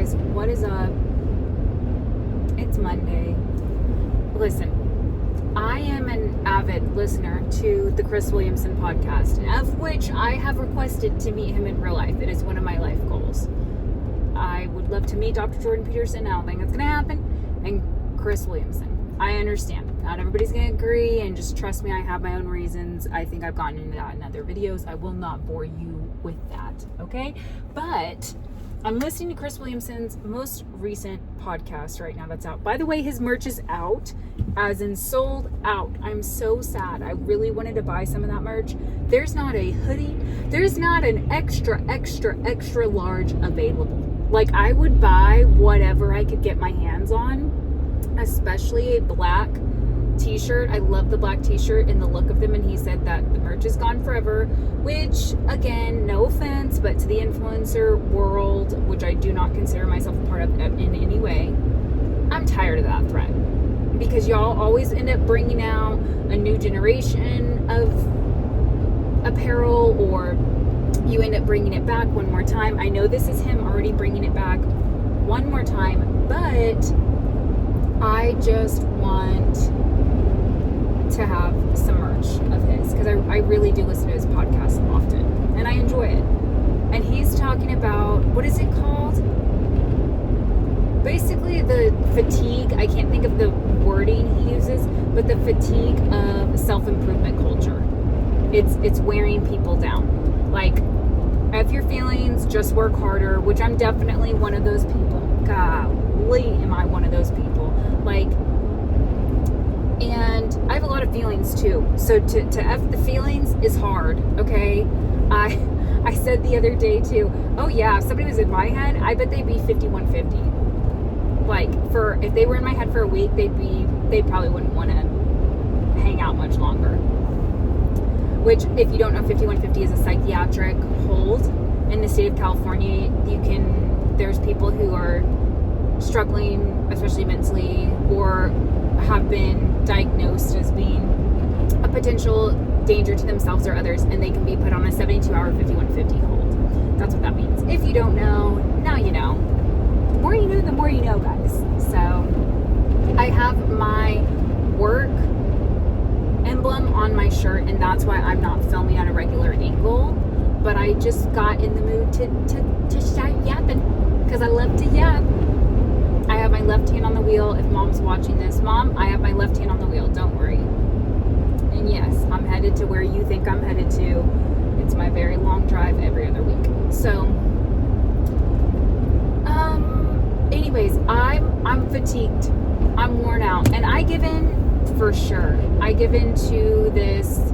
guys, what is up? It's Monday. Listen, I am an avid listener to the Chris Williamson podcast, of which I have requested to meet him in real life. It is one of my life goals. I would love to meet Dr. Jordan Peterson. I don't think that's going to happen. And Chris Williamson. I understand. Not everybody's going to agree, and just trust me, I have my own reasons. I think I've gotten into that in other videos. I will not bore you with that, okay? But I'm listening to Chris Williamson's most recent podcast right now that's out. By the way, his merch is out, as in sold out. I'm so sad. I really wanted to buy some of that merch. There's not a hoodie. There's not an extra large available. Like, I would buy whatever I could get my hands on, especially a black t-shirt. I love the black t-shirt and the look of them, and he said that the merch is gone forever, which, again, no offense, but to the influencer world, which I do not consider myself a part of in any way, I'm tired of that threat, because y'all always end up bringing out a new generation of apparel, or you end up bringing it back one more time. I know this is him already bringing it back one more time, but I just want to have some merch of his, because I really do listen to his podcast often and I enjoy it. And he's talking about, what is it called? Basically the fatigue, I can't think of the wording he uses, but the fatigue of self-improvement culture. It's wearing people down. Like, F your feelings, just work harder, which I'm definitely one of those people. Golly, am I one of those people. Like, and I have a lot of feelings too. So to F the feelings is hard, okay? I said the other day too, oh yeah, if somebody was in my head, I bet they'd be 5150. Like, if they were in my head for a week, they probably wouldn't want to hang out much longer. Which, if you don't know, 5150 is a psychiatric hold in the state of California. There's people who are struggling, especially mentally, or have been diagnosed as being a potential danger to themselves or others, and they can be put on a 72-hour 5150 hold. That's what that means. If you don't know, now you know. The more you know, the more you know, guys. So I have my work emblem on my shirt, and that's why I'm not filming at a regular angle. But I just got in the mood to start yapping, because I love to yap. I have my left hand on the wheel. If Mom's watching this, Mom, I have my left hand on the wheel. Don't worry. And yes, I'm headed to where you think I'm headed to. It's my very long drive every other week. So, anyways, I'm fatigued. I'm worn out, and I give in for sure. I give in to this,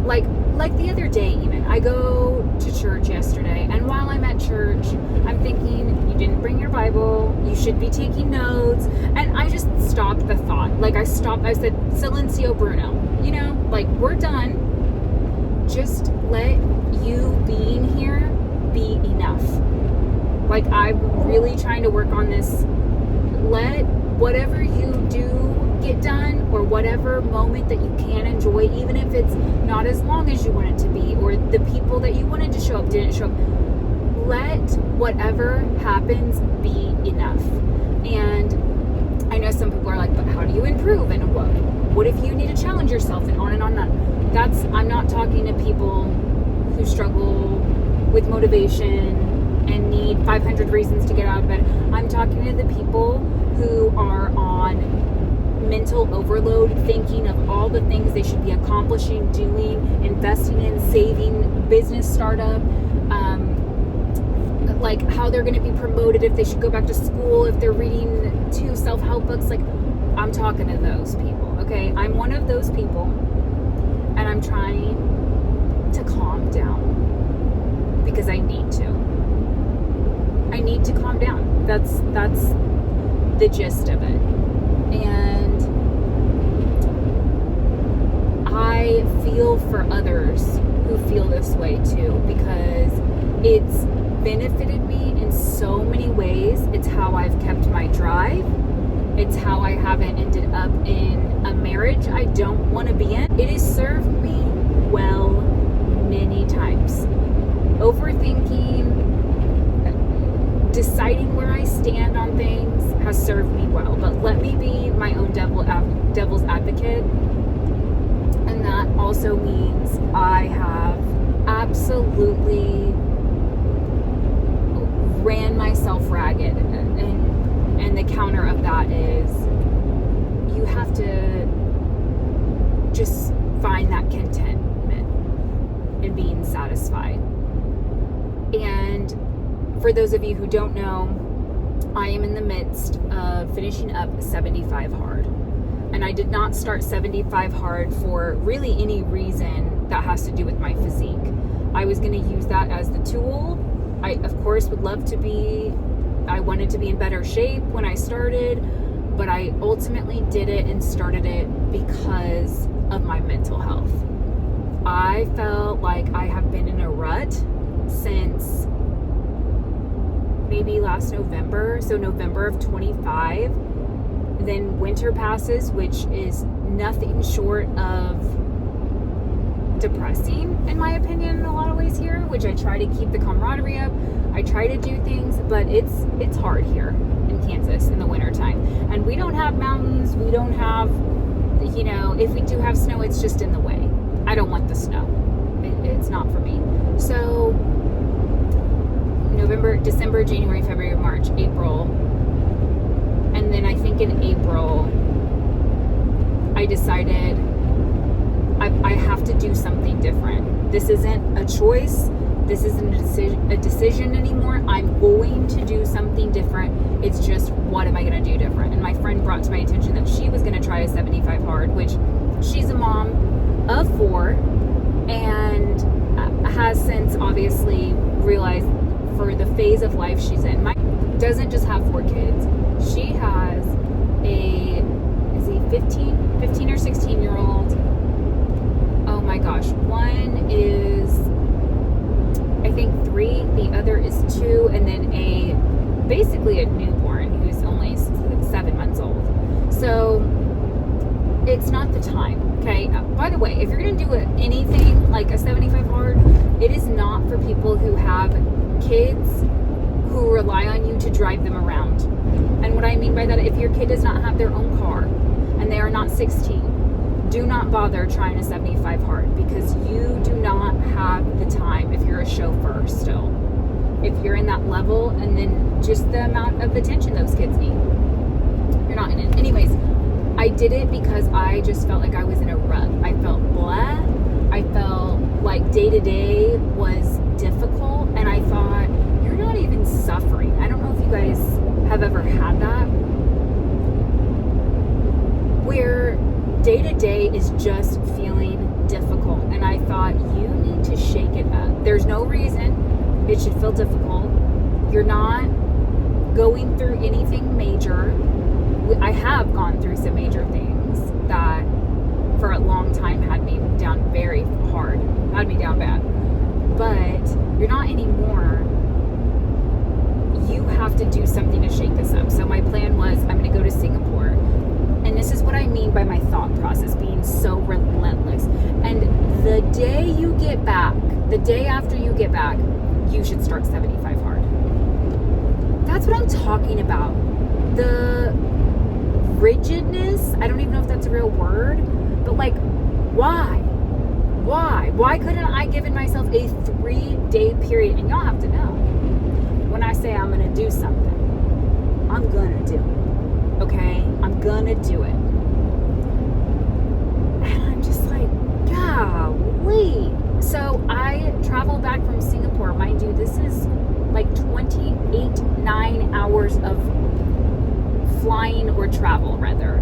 like the other day even. I go to church yesterday, and while I'm at church, I'm thinking, you didn't bring your Bible, you should be taking notes, and I just stopped the thought. Like, I said, Silencio Bruno, like, we're done. Just let you being here be enough. Like, I'm really trying to work on this. Let whatever you do get done, or whatever moment that you can enjoy, even if it's not as long as you want it to be, or the people that you wanted to show up didn't show up, let whatever happens be enough. And I know some people are like, but how do you improve, and what if you need to challenge yourself, and on and on and on. I'm not talking to people who struggle with motivation and need 500 reasons to get out of bed. I'm talking to the people who are on mental overload, thinking of all the things they should be accomplishing, doing, investing in, saving, business startup, like how they're going to be promoted, if they should go back to school, if they're reading 2 self-help books. Like, I'm talking to those people, okay? I'm one of those people, and I'm trying to calm down, because I need to. I need to calm down. That's the gist of it. And I feel for others who feel this way too, because it's benefited me in so many ways. It's how I've kept my drive. It's how I haven't ended up in a marriage I don't want to be in. It has served me well many times. Overthinking, deciding where I stand on things has served me well. But let me be my own devil's advocate. And that also means I have absolutely ran myself ragged. And the counter of that is you have to just find that contentment in being satisfied. And for those of you who don't know, I am in the midst of finishing up 75 Hard. And I did not start 75 Hard for really any reason that has to do with my physique. I was going to use that as the tool. I, of course, would love to be, I wanted to be in better shape when I started, but I ultimately did it and started it because of my mental health. I felt like I have been in a rut since maybe last November, so November of 25. Then winter passes, which is nothing short of depressing, in my opinion, in a lot of ways here, which I try to keep the camaraderie up. I try to do things, but it's hard here in Kansas in the wintertime. And we don't have mountains, we don't have, you know, if we do have snow, it's just in the way. I don't want the snow. It's not for me. So November, December, January, February, March, April. And then I think in April, I decided I have to do something different. This isn't a choice. This isn't a decision anymore. I'm going to do something different. It's just, what am I going to do different? And my friend brought to my attention that she was going to try a 75 Hard, which she's a mom of 4 and has since obviously realized for the phase of life she's in. Doesn't just have 4 kids. She has a 15 or 16 year old. Oh my gosh. One is, I think 3, the other is 2, and then basically a newborn who's only 7 months old. So it's not the time. Okay. By the way, if you're going to do anything like a 75 Hard, it is not for people who have kids who rely on you to drive them around. And what I mean by that, if your kid does not have their own car and they are not 16, do not bother trying a 75 Hard, because you do not have the time if you're a chauffeur still. If you're in that level, and then just the amount of attention those kids need. You're not in it. Anyways, I did it because I just felt like I was in a rut. I felt blah. I felt like day to day was difficult, and I thought, you're not even suffering. I don't know if you guys have ever had that, where day to day is just feeling difficult. And I thought, you need to shake it up. There's no reason it should feel difficult. You're not going through anything major. I have gone through some major things that for a long time had me down very hard, had me down bad. But you're not anymore. You have to do something to shake this up. So my plan was, I'm going to go to Singapore. And this is what I mean by my thought process being so relentless. And the day you get back, the day after you get back, you should start 75 Hard. That's what I'm talking about. The rigidness, I don't even know if that's a real word, but like, why? Why couldn't I given myself a 3-day period? And y'all have to know, when I say I'm going to do something, I'm going to do it. Okay? I'm going to do it. And I'm just like, golly. So I traveled back from Singapore. Mind you, this is like 9 hours of flying or travel, rather.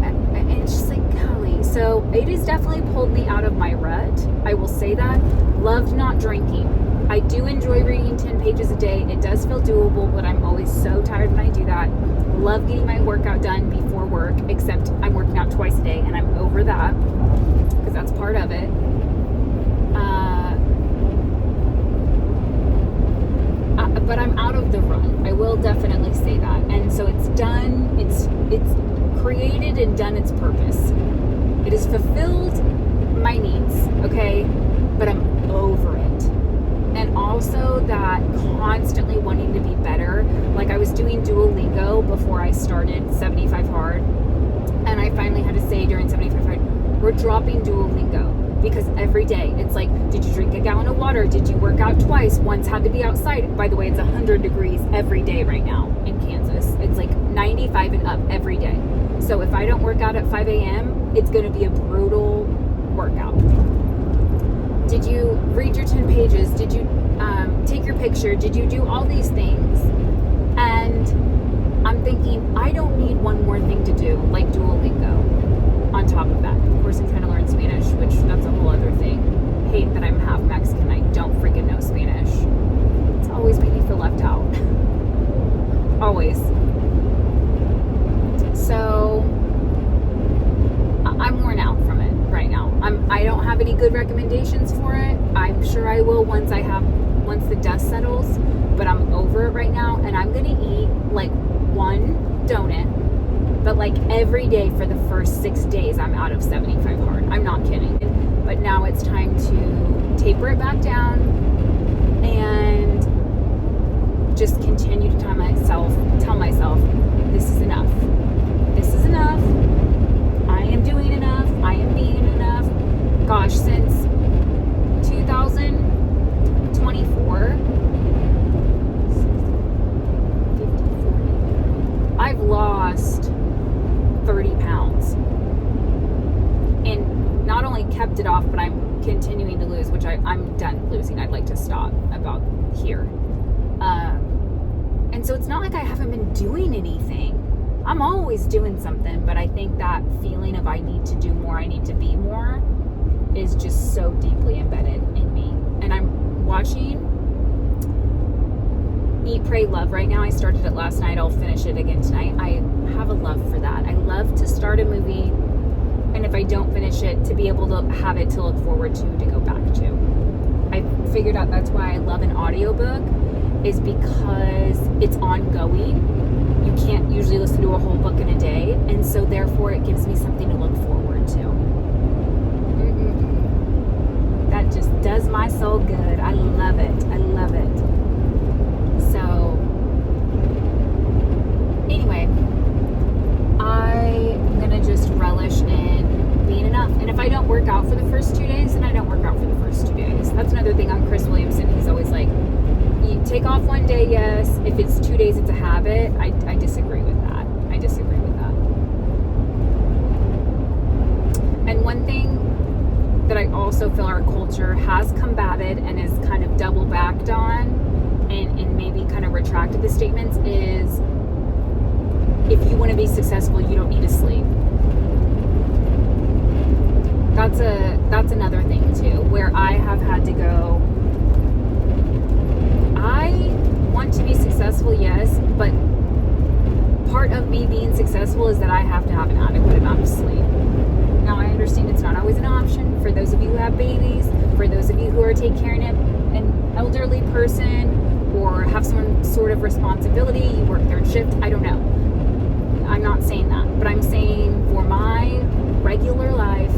And it's just like, golly. So it has definitely pulled me out of my rut. I will say that. Loved not drinking. I do enjoy reading 10 pages a day. It does feel doable, but I'm always so tired when I do that. Love getting my workout done before work, except I'm working out twice a day, and I'm over that because that's part of it. But I'm out of the run. I will definitely say that. And so it's done. It's created and done its purpose. It has fulfilled my needs, okay? But I'm over it. And also that constantly I started 75 Hard. And I finally had to say during 75 Hard, we're dropping Duolingo. Because every day, it's like, did you drink a gallon of water? Did you work out twice? Once had to be outside. By the way, it's 100 degrees every day right now in Kansas. It's like 95 and up every day. So if I don't work out at 5 a.m., it's going to be a brutal workout. Did you read your 10 pages? Did you take your picture? Did you do all these things? And I'm thinking, I don't need one more thing to do, like Duolingo. On top of that, of course, I'm trying to learn Spanish, which that's a whole other thing. Hate that I'm half Mexican. I don't freaking know Spanish. It's always made me feel left out. Always. So I'm worn out from it right now. I don't have any good recommendations for it. I'm sure I will once the dust settles. But I'm over it right now, and I'm gonna eat like one donut. But like every day for the first 6 days, I'm out of 75 Hard. I'm not kidding. But now it's time to taper it back down and just continue to tell myself, this is enough. This is enough. I am doing enough. I am being enough. Gosh, since 2024, I've lost 30 pounds and not only kept it off, but I'm continuing to lose, which I'm done losing. I'd like to stop about here. And so it's not like I haven't been doing anything. I'm always doing something, but I think that feeling of I need to do more, I need to be more is just so deeply embedded in me. And I'm watching Eat, Pray, Love right now. I started it last night. I'll finish it again tonight. I have a love for that. I love to start a movie, and if I don't finish it, to be able to have it to look forward to go back to. I figured out that's why I love an audiobook, is because it's ongoing. You can't usually listen to a whole book in a day, and so therefore it gives me something to look forward to. That just does my soul good. I love it. I love it. So, anyway, I'm going to just relish in being enough. And if I don't work out for the first 2 days, then I don't work out for the first 2 days. That's another thing on Chris Williamson. He's always like, you take off one day, yes. If it's 2 days, it's a habit. I disagree with that. I disagree with that. And one thing that I also feel our culture has combated and is kind of double backed on, and maybe kind of retracted the statements, is if you want to be successful, you don't need to sleep. That's another thing too, where I have had to go, I want to be successful, yes, but part of me being successful is that I have to have an adequate amount of sleep. Now, I understand it's not always an option for those of you who have babies, for those of you who are taking care of an elderly person, or have some sort of responsibility, you work third shift, I don't know. I'm not saying that, but I'm saying for my regular life,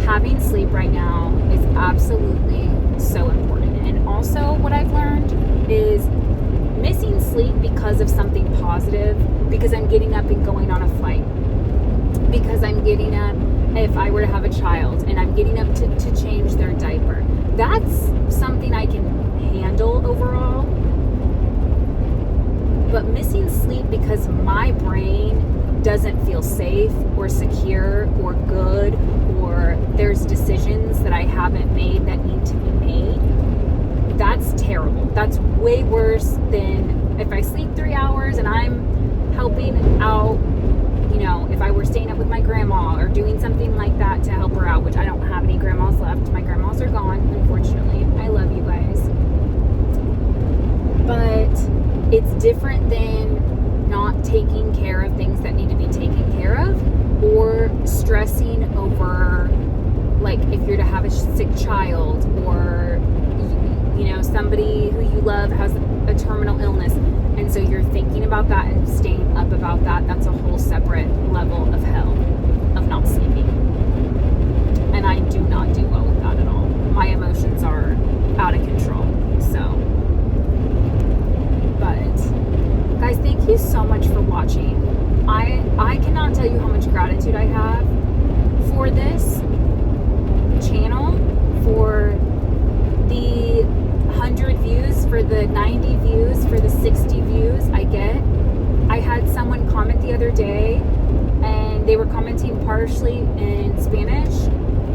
having sleep right now is absolutely so important. And also what I've learned is missing sleep because of something positive, because I'm getting up and going on a flight, because I'm getting up if I were to have a child and I'm getting up to change their diaper. That's something I can handle overall. But missing sleep because my brain doesn't feel safe or secure or good, or there's decisions that I haven't made that need to be made, that's terrible. That's way worse than if I sleep 3 hours and I'm helping out, you know, if I were staying up with my grandma or doing something like that to help her out, which I don't have any grandmas left. My grandmas are gone, unfortunately. I love you guys. But it's different than not taking care of things that need to be taken care of, or stressing over, like, if you're to have a sick child, or, you know, somebody who you love has a terminal illness, and so you're thinking about that and staying up about that. That's a whole separate level of hell of not sleeping, and I do not do well with that at all. My emotions are out of control. So, but guys, thank you so much for watching. watching. I cannot tell you how much gratitude I have for this channel, for the 100 views, for the 90 views, for the 60 views I get. I had someone comment the other day, and they were commenting partially in Spanish,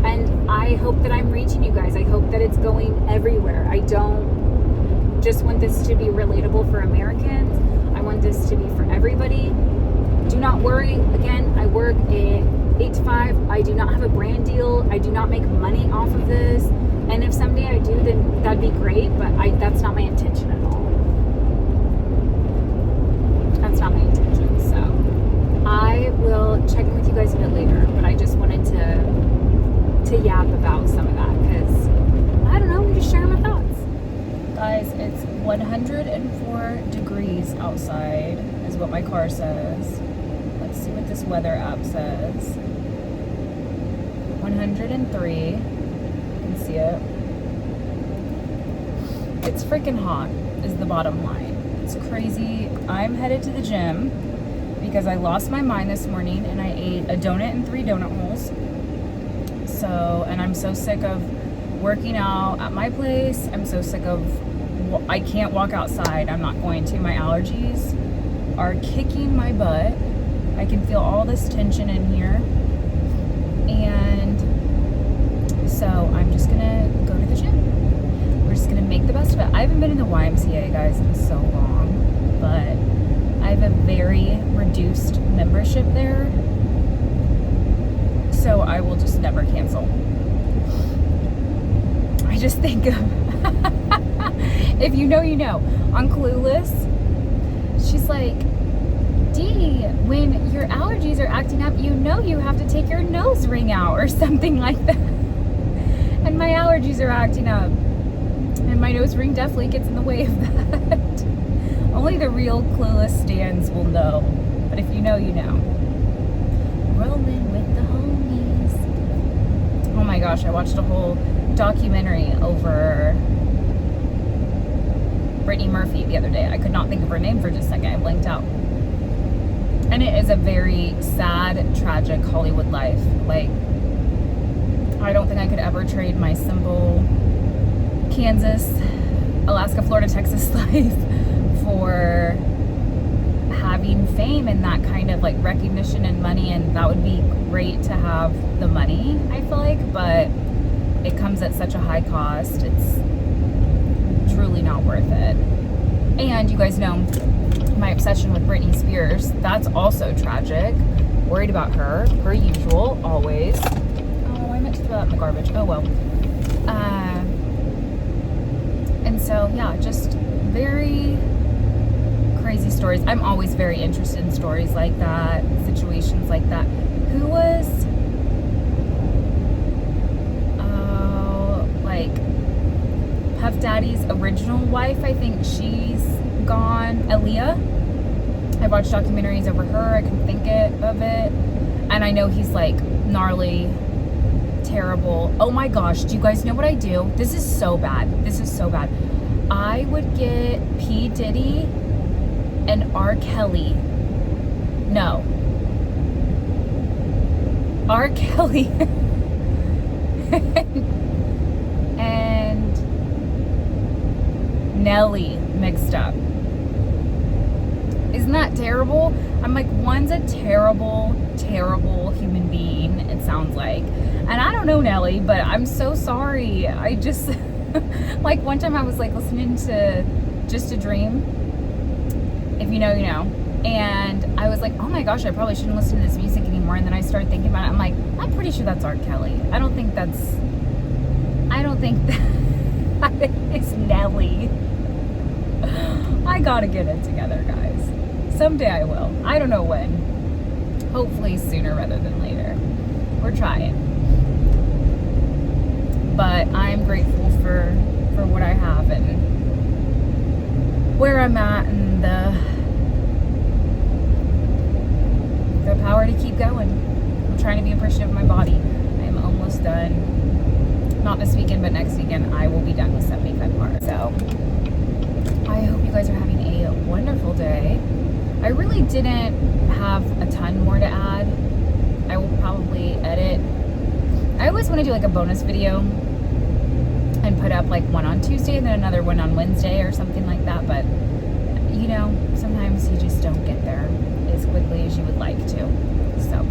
and I hope that I'm reaching you guys. I hope that it's going everywhere. I don't just want this to be relatable for Americans. I want this to be for everybody. Do not worry. Again, I work 8 to 5. I do not have a brand deal. I do not make money off of this. And if someday I do, then that'd be great, but that's not my intention at all. That's not my intention. So I will check in with you guys a bit later, but I just wanted to yap about some of that because, I don't know, I'm just sharing my thoughts. Guys, it's 104 degrees outside is what my car says. Let's see what this weather app says. 103. You can see it. It's freaking hot is the bottom line. It's crazy. I'm headed to the gym because I lost my mind this morning and I ate a donut and 3 donut holes. So, and I'm so sick of working out at my place. I'm so sick of, I can't walk outside. I'm not going to. My allergies are kicking my butt. I can feel all this tension in here. And so I'm just gonna go to the gym. We're just gonna make the best of it. I haven't been in the YMCA, guys, in so long, but I have a very reduced membership there. So I will just never cancel. I just think of, if you know, you know. On Clueless, she's like, Dee, when your allergies are acting up, you know you have to take your nose ring out or something like that. And my allergies are acting up. And my nose ring definitely gets in the way of that. Only the real Clueless stans will know. But if you know, you know. Rolling with the homies. Oh my gosh, I watched a whole documentary over Brittany Murphy the other day. I could not think of her name for just a second. I blanked out. And it is a very sad, tragic Hollywood life. Like, I don't think I could ever trade my simple Kansas, Alaska, Florida, Texas life for having fame and that kind of like recognition and money. And that would be great to have the money, I feel like, but it comes at such a high cost. It's truly not worth it. And you guys know my obsession with Britney Spears. That's also tragic. Worried about her, per usual, always. Oh, I meant to throw that in the garbage. Oh well. And so, yeah, just very crazy stories. I'm always very interested in stories like that, situations like that. Who was, like, Puff Daddy's original wife? I think she's gone. Aaliyah. I watched documentaries over her. I couldn't think of it. And I know he's like gnarly, terrible. Oh my gosh, do you guys know what I do? This is so bad. This is so bad. I would get P. Diddy and R. Kelly. No. R. Kelly and Nelly mixed up. Isn't that terrible? I'm like, one's a terrible, terrible human being, it sounds like. And I don't know Nelly, but I'm so sorry. I just, like one time I was like listening to Just a Dream. If you know, you know. And I was like, oh my gosh, I probably shouldn't listen to this music anymore. And then I started thinking about it. I'm like, I'm pretty sure that's R. Kelly. I don't think that is Nelly. I gotta get it together, guys. Someday I will. I don't know when. Hopefully sooner rather than later. We're trying. But I'm grateful for what I have and where I'm at and the power to keep going. I'm trying to be appreciative of my body. I am almost done. Not this weekend, but next weekend I will be done with 75 hard. So I hope you guys are having a wonderful day. I really didn't have a ton more to add. I will probably edit. I always want to do like a bonus video and put up like one on Tuesday and then another one on Wednesday or something like that, but you know, sometimes you just don't get there as quickly as you would like to. So